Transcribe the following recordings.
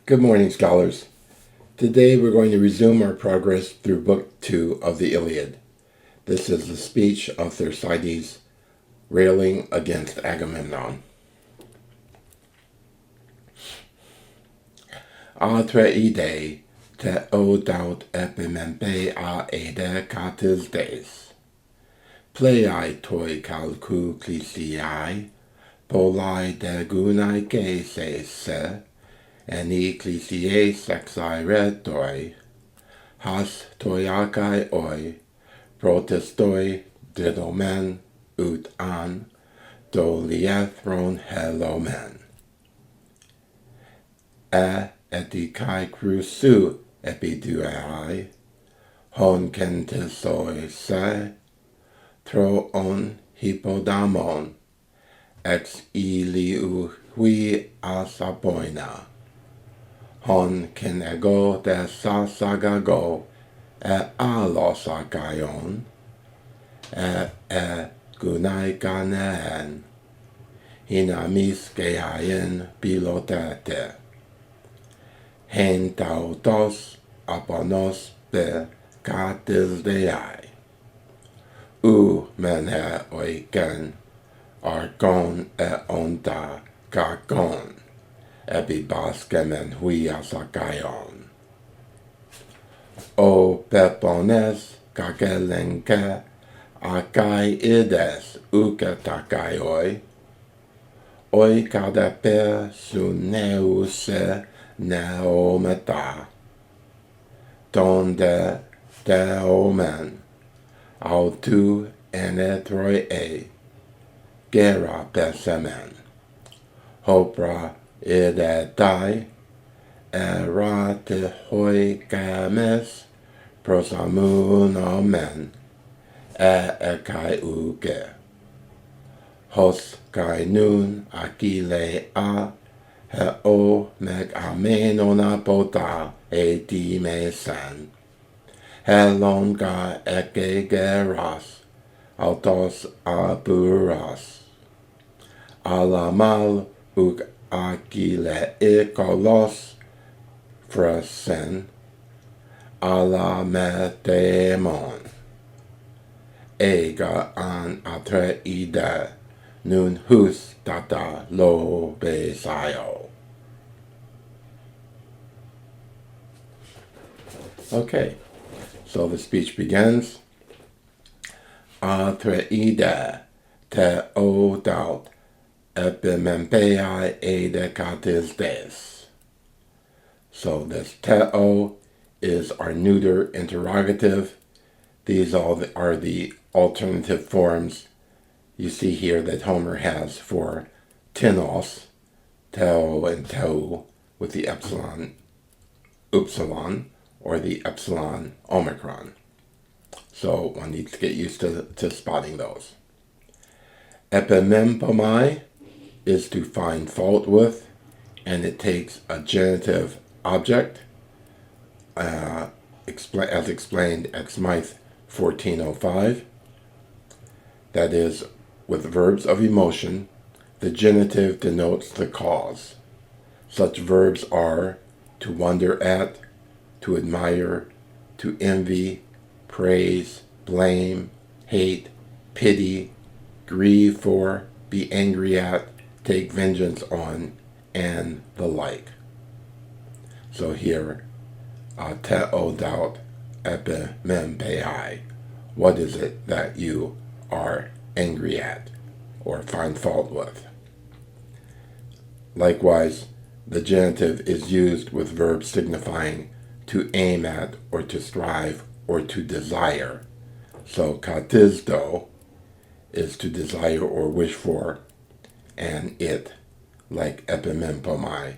Good morning, scholars. Today we're going to resume our progress through Book 2 of the Iliad. This is the speech of Thersites railing against Agamemnon. Atreide te odaut epimempe a ede catis des. Plei toi calcu clisiai, polai degunai caese se, en ecclesiae sexae retoi, has toiacae oi, protestoi didomen ut an, doliethron helomen. Eticae crusu epiduae, hon kentisoi se, troon hippodamon, ex iliu hui asapoina. Hon kenego de sasagago alosagaion gunai ganen hinamis geaien pilotete hen tautos aponos be catis deai menhe oiken argon onta gagon ebibaskemen huiasagaion. O pepones kakelenke akai ides uketakaioi, oi kadepe suneuse neometa, donde deomen, autu enetroi gera pesemen, hopra idetai, erate hoi games, prosamunomen, ekai uge. Hos kai nun akile heo meg amenona pota dimesen. Helonga geras, autos aburas. Alamal ug akile ikolos fresen alametemon. Ega an atreide nun hus data lo besaio. Okay, so the speech begins. Atreide te odaut epimempeai ede catis des. So this teo is our neuter interrogative. These all are the alternative forms you see here that Homer has for tenos, teo and tau, with the epsilon upsilon or the epsilon omicron. So one needs to get used to spotting those. Epimempomai is to find fault with, and it takes a genitive object, as explained at Smythe 1405. That is, with verbs of emotion, the genitive denotes the cause. Such verbs are to wonder at, to admire, to envy, praise, blame, hate, pity, grieve for, be angry at, take vengeance on, and the like. So here, te odaut epimempeai. What is it that you are angry at or find fault with? Likewise, the genitive is used with verbs signifying to aim at or to strive or to desire. So katisdo is to desire or wish for, and it, like epimempomai,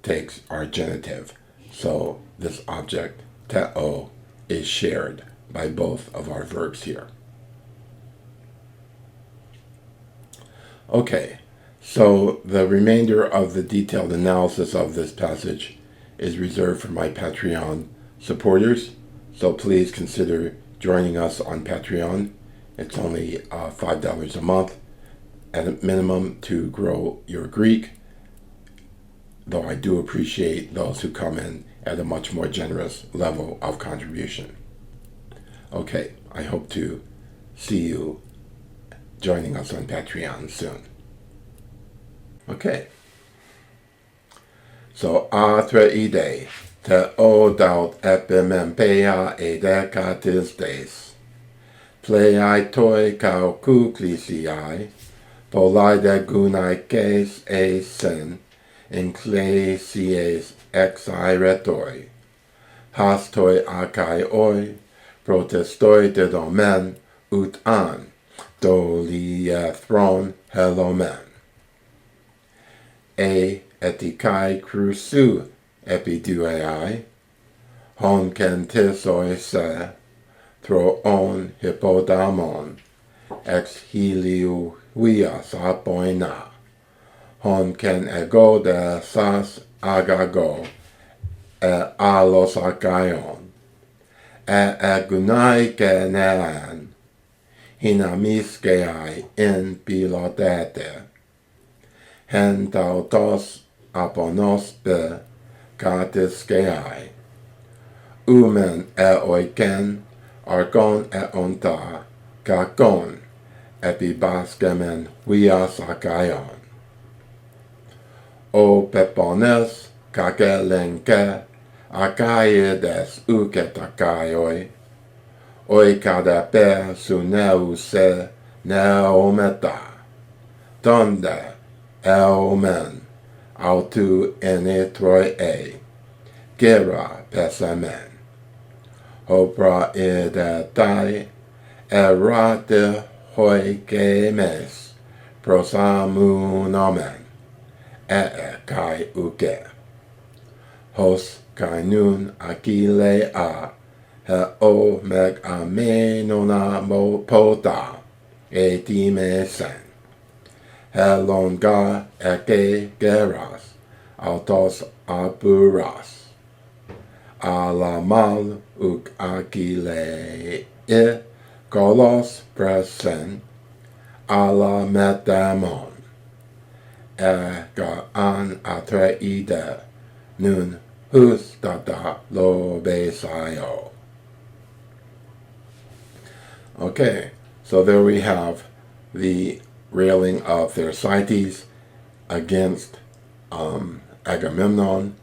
takes our genitive. So this object, teo, is shared by both of our verbs here. Okay, so the remainder of the detailed analysis of this passage is reserved for my Patreon supporters, so please consider joining us on Patreon. It's only $5 a month at a minimum to grow your Greek. though I do appreciate those who come in at a much more generous level of contribution. Okay, I hope to see you joining us on Patreon soon. Okay. So atreide te odaut epimempea edekatis des. Plei toi kau kuklisiai, polide gunaikes eisen, ecclesies exiretoi. Hastoi akai oi, protestoi de domen, ut an, doliethron helomen. Etikai crusu epiduei, hon kentisoi se, throon hippodamon, ex heliu huias apoina, hon ken ego de sas agago, alos agaion, agunai kenean, hinamiskeai in pilotete, hen tautos aponos be katiskeai, umen oiken, argon onta, kakon, epibaskemen huias agaion. O pepones, kakelenke, akaides uketakaioi, oikadape suneuse neometa, donde eomen, autu enitroi gera pesamen. Hopra idetai, erate hoikemes, prosamunomen, kai uke. Hos kai nun akile he o meg amenona mo pota, etimesen. Helonga eke geras, autos apuras. Alamal uk akile kolos presen, ala metamon. Ega an atreide, nun hus dada lobesayo. Okay, so there we have the railing of Thersites against Agamemnon,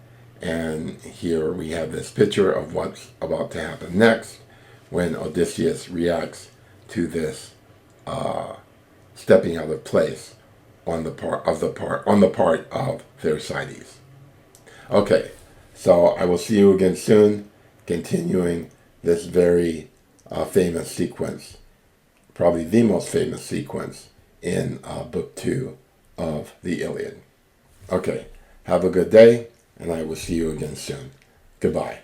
and here we have this picture of what's about to happen next when Odysseus reacts to this stepping out of place on the part of Thersites. Okay, so I will see you again soon, continuing this very famous sequence, probably the most famous sequence in Book 2 of the Iliad. Okay, have a good day, and I will see you again soon. Goodbye.